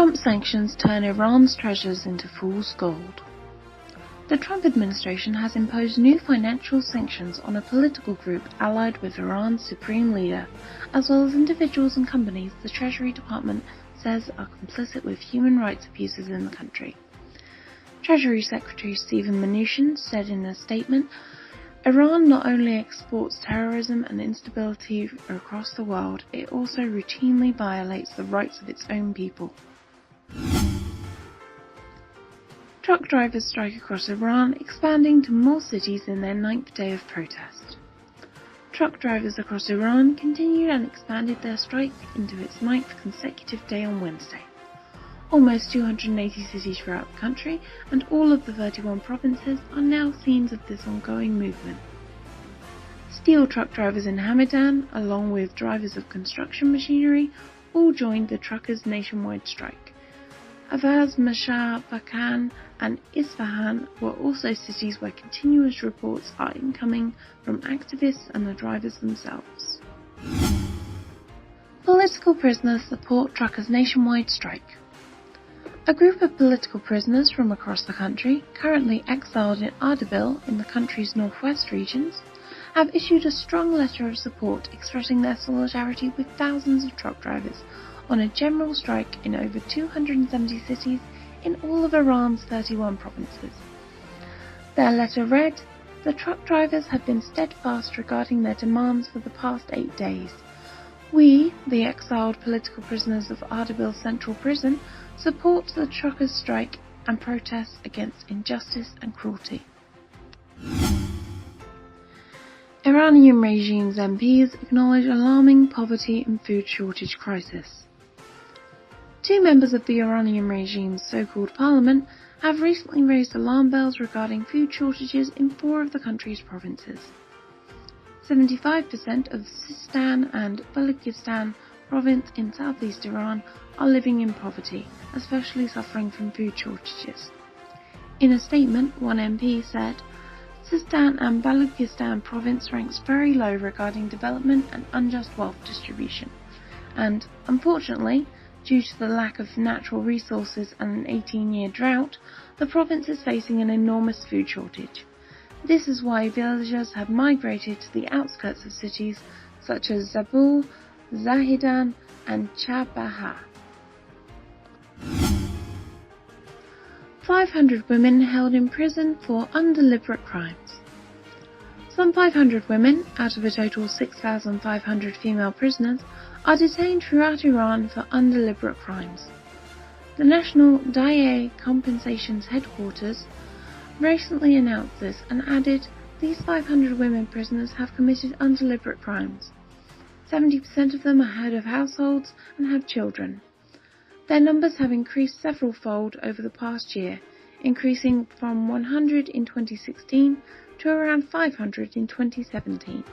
Trump sanctions turn Iran's treasures into fool's gold. The Trump administration has imposed new financial sanctions on a political group allied with Iran's supreme leader, as well as individuals and companies the Treasury Department says are complicit with human rights abuses in the country. Treasury Secretary Steven Mnuchin said in a statement, Iran not only exports terrorism and instability across the world, it also routinely violates the rights of its own people. Truck drivers strike across Iran, expanding to more cities in their 9th day of protest. Truck drivers across Iran continued and expanded their strike into its 9th consecutive day on Wednesday. Almost 280 cities throughout the country and all of the 31 provinces are now scenes of this ongoing movement. Steel truck drivers in Hamadan, along with drivers of construction machinery, all joined the truckers' nationwide strike. Avaz, Mashhad, Bakan and Isfahan were also cities where continuous reports are incoming from activists and the drivers themselves. Political prisoners support truckers' nationwide strike. A group of political prisoners from across the country, currently exiled in Ardabil in the country's northwest regions, have issued a strong letter of support expressing their solidarity with thousands of truck drivers on a general strike in over 270 cities in all of Iran's 31 provinces. Their letter read, "The truck drivers have been steadfast regarding their demands for the past 8 days. We, the exiled political prisoners of Ardabil Central Prison, support the truckers' strike and protest against injustice and cruelty." Iranian regime's MPs acknowledge alarming poverty and food shortage crisis. 2 members of the Iranian regime's so-called parliament have recently raised alarm bells regarding food shortages in 4 of the country's provinces. 75% of Sistan and Baluchistan province in southeast Iran are living in poverty, especially suffering from food shortages. In a statement, one MP said, Sistan and Baluchistan province ranks very low regarding development and unjust wealth distribution, and, unfortunately, due to the lack of natural resources and an 18-year drought, the province is facing an enormous food shortage. This is why villagers have migrated to the outskirts of cities such as Zabul, Zahedan and Chabaha. 500 women held in prison for undeliberate crimes. Some 500 women, out of a total 6,500 female prisoners, are detained throughout Iran for undeliberate crimes. The National Da'a Compensations Headquarters recently announced this and added, these 500 women prisoners have committed undeliberate crimes. 70% of them are head of households and have children. Their numbers have increased several-fold over the past year, increasing from 100 in 2016 to around 500 in 2017.